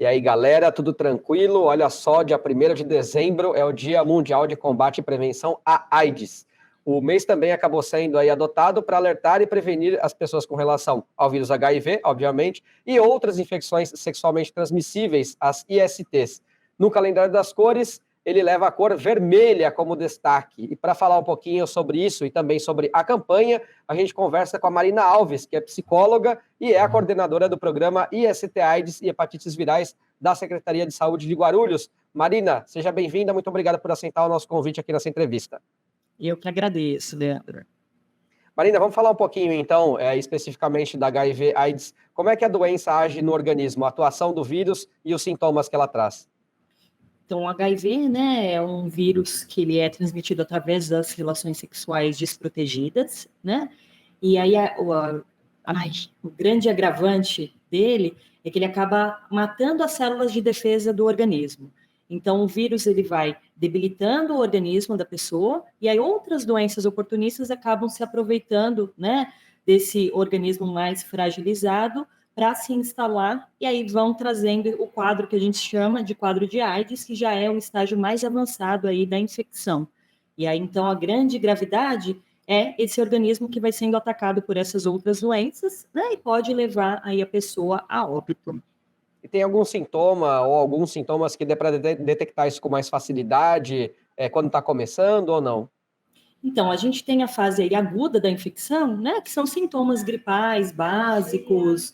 aí, galera, tudo tranquilo? Olha só, dia 1º de dezembro é o Dia Mundial de Combate e Prevenção à AIDS. O mês também acabou sendo aí adotado para alertar e prevenir as pessoas com relação ao vírus HIV, obviamente, e outras infecções sexualmente transmissíveis, as ISTs. No calendário das cores, ele leva a cor vermelha como destaque. E para falar um pouquinho sobre isso e também sobre a campanha, a gente conversa com a Marina Alves, que é psicóloga e é a coordenadora do programa IST AIDS e Hepatites Virais da Secretaria de Saúde de Guarulhos. Marina, seja bem-vinda, muito obrigada por aceitar o nosso convite aqui nessa entrevista. Eu que agradeço, Leandro. Marina, vamos falar um pouquinho, então, especificamente da HIV/AIDS. Como é que a doença age no organismo, a atuação do vírus e os sintomas que ela traz? Então, o HIV, né, é um vírus que ele é transmitido através das relações sexuais desprotegidas, né? E aí o grande agravante dele é que ele acaba matando as células de defesa do organismo. Então, o vírus ele vai debilitando o organismo da pessoa e aí outras doenças oportunistas acabam se aproveitando, né, desse organismo mais fragilizado para se instalar, e aí vão trazendo o quadro que a gente chama de quadro de AIDS, que já é o estágio mais avançado aí da infecção. E aí, então, a grande gravidade é esse organismo que vai sendo atacado por essas outras doenças, né, e pode levar aí a pessoa a óbito. E tem algum sintoma ou alguns sintomas que dê para detectar isso com mais facilidade quando está começando ou não? Então, a gente tem a fase aí aguda da infecção, né, que são sintomas gripais básicos,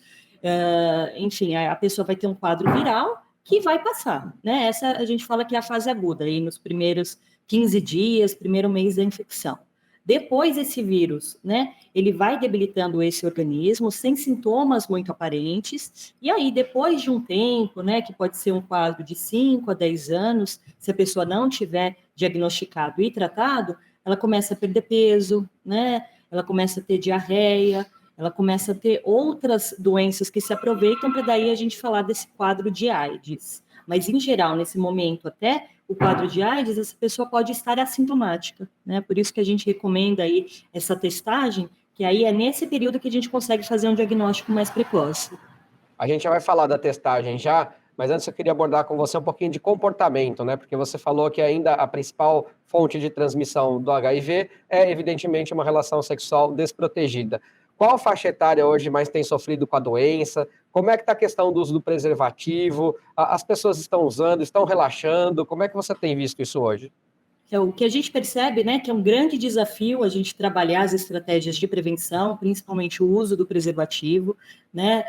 enfim, a pessoa vai ter um quadro viral que vai passar, né? Essa a gente fala que é a fase aguda, aí nos primeiros 15 dias, primeiro mês da infecção. Depois esse vírus, né, ele vai debilitando esse organismo sem sintomas muito aparentes, e aí depois de um tempo, né, que pode ser um quadro de 5 a 10 anos, se a pessoa não tiver diagnosticado e tratado, ela começa a perder peso, né, ela começa a ter diarreia, ela começa a ter outras doenças que se aproveitam para daí a gente falar desse quadro de AIDS. Mas, em geral, nesse momento até, o quadro de AIDS, essa pessoa pode estar assintomática, né? Por isso que a gente recomenda aí essa testagem, que aí é nesse período que a gente consegue fazer um diagnóstico mais precoce. A gente já vai falar da testagem já, mas antes eu queria abordar com você um pouquinho de comportamento, né? Porque você falou que ainda a principal fonte de transmissão do HIV é, evidentemente, uma relação sexual desprotegida. Qual faixa etária hoje mais tem sofrido com a doença? Como é que está a questão do uso do preservativo? As pessoas estão usando, estão relaxando? Como é que você tem visto isso hoje? Então, o que a gente percebe, né, que é um grande desafio a gente trabalhar as estratégias de prevenção, principalmente o uso do preservativo, né?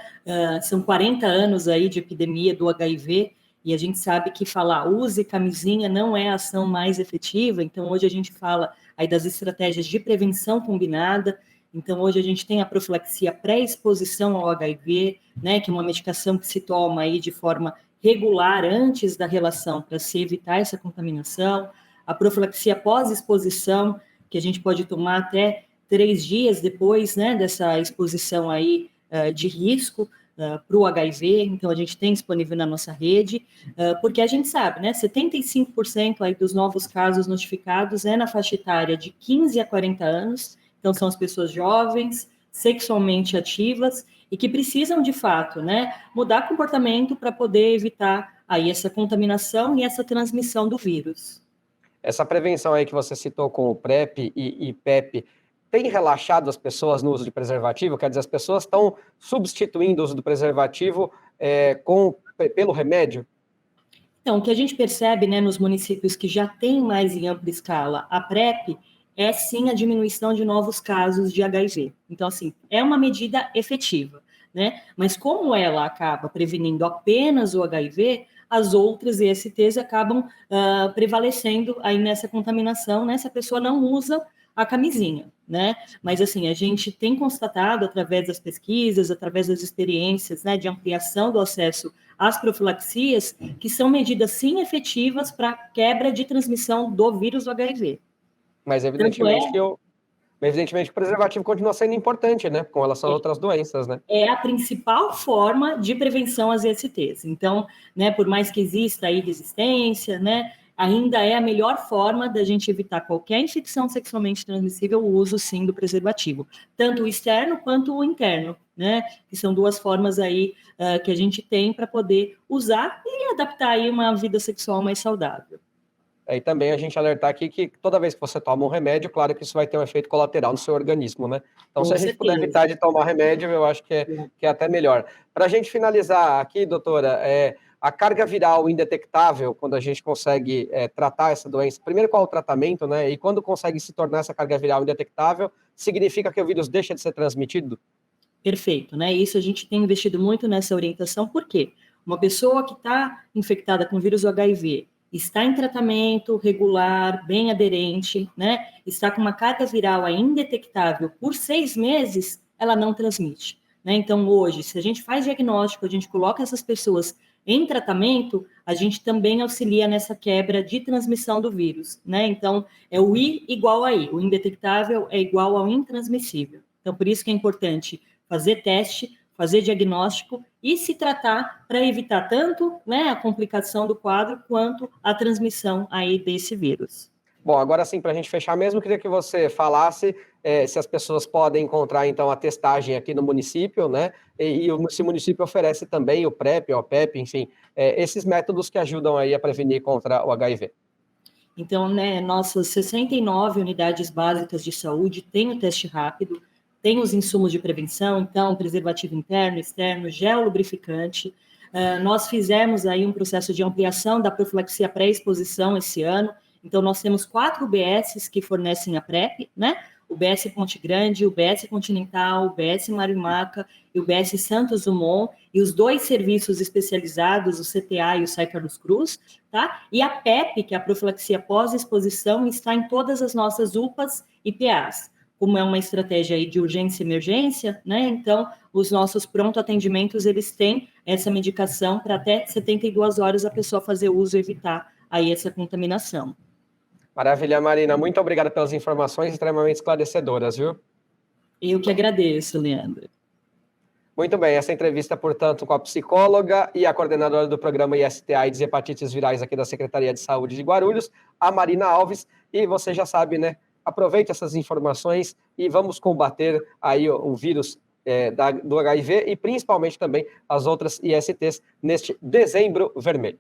São 40 anos aí de epidemia do HIV e a gente sabe que falar use camisinha não é a ação mais efetiva. Então, hoje a gente fala aí das estratégias de prevenção combinada. Então, hoje a gente tem a profilaxia pré-exposição ao HIV, né, que é uma medicação que se toma aí de forma regular antes da relação para se evitar essa contaminação. A profilaxia pós-exposição, que a gente pode tomar até 3 dias depois, né, dessa exposição aí de risco para o HIV, então a gente tem disponível na nossa rede, porque a gente sabe, né, 75% aí dos novos casos notificados é na faixa etária de 15 a 40 anos, então são as pessoas jovens, sexualmente ativas e que precisam de fato, né, mudar comportamento para poder evitar aí essa contaminação e essa transmissão do vírus. Essa prevenção aí que você citou com o PrEP e PEP, tem relaxado as pessoas no uso de preservativo? Quer dizer, as pessoas estão substituindo o uso do preservativo pelo remédio? Então, o que a gente percebe, né, nos municípios que já têm mais em ampla escala a PrEP, é sim a diminuição de novos casos de HIV. Então, assim, é uma medida efetiva, né? Mas como ela acaba prevenindo apenas o HIV, as outras ESTs acabam prevalecendo aí nessa contaminação, né? Se a pessoa não usa a camisinha, né? Mas, assim, a gente tem constatado, através das pesquisas, através das experiências, né, de ampliação do acesso às profilaxias, que são medidas, sim, efetivas para quebra de transmissão do vírus do HIV. Mas, evidentemente, que o preservativo continua sendo importante, né? Com relação a outras doenças, né? É a principal forma de prevenção às ESTs. Então, né, por mais que exista aí resistência, né, ainda é a melhor forma da gente evitar qualquer infecção sexualmente transmissível, o uso, sim, do preservativo, tanto o externo quanto o interno, né? Que são duas formas aí que a gente tem para poder usar e adaptar aí uma vida sexual mais saudável. E também a gente alertar aqui que toda vez que você toma um remédio, claro que isso vai ter um efeito colateral no seu organismo, né? Então, se a gente puder evitar de tomar remédio, eu acho que é até melhor. Para a gente finalizar aqui, doutora, a carga viral indetectável, quando a gente consegue tratar essa doença, primeiro qual é o tratamento, né? E quando consegue se tornar essa carga viral indetectável, significa que o vírus deixa de ser transmitido? Perfeito, né? Isso a gente tem investido muito nessa orientação, por quê? Uma pessoa que está infectada com vírus HIV, está em tratamento regular, bem aderente, né? Está com uma carga viral indetectável por 6 meses, ela não transmite, né? Então, hoje, se a gente faz diagnóstico, a gente coloca essas pessoas em tratamento, a gente também auxilia nessa quebra de transmissão do vírus, né? Então, é o I igual a I, o indetectável é igual ao intransmissível. Então, por isso que é importante fazer teste, fazer diagnóstico e se tratar para evitar tanto, né, a complicação do quadro quanto a transmissão aí desse vírus. Bom, agora sim, para a gente fechar mesmo, queria que você falasse se as pessoas podem encontrar, então, a testagem aqui no município, né? E se o município oferece também o PrEP, o PEP, enfim, esses métodos que ajudam aí a prevenir contra o HIV. Então, né, nossas 69 unidades básicas de saúde têm o teste rápido, tem os insumos de prevenção, então, preservativo interno, externo, gel lubrificante. Nós fizemos aí um processo de ampliação da profilaxia pré-exposição esse ano, então nós temos 4 UBSs que fornecem a PrEP, né? O UBS Ponte Grande, o UBS Continental, o UBS Mário Maca e o UBS Santos Dumont, e os 2 serviços especializados, o CTA e o Sai Carlos Cruz, tá? E a PEP, que é a profilaxia pós-exposição, está em todas as nossas UPAs e PAs. Como é uma estratégia aí de urgência e emergência, né? Então, os nossos pronto atendimentos, eles têm essa medicação para até 72 horas a pessoa fazer uso e evitar aí essa contaminação. Maravilha, Marina. Muito obrigado pelas informações extremamente esclarecedoras, viu? Eu que agradeço, Leandro. Muito bem, essa entrevista, portanto, com a psicóloga e a coordenadora do programa IST AIDS e Hepatites Virais aqui da Secretaria de Saúde de Guarulhos, a Marina Alves, e você já sabe, né? Aproveite essas informações e vamos combater aí o vírus do HIV e principalmente também as outras ISTs neste Dezembro Vermelho.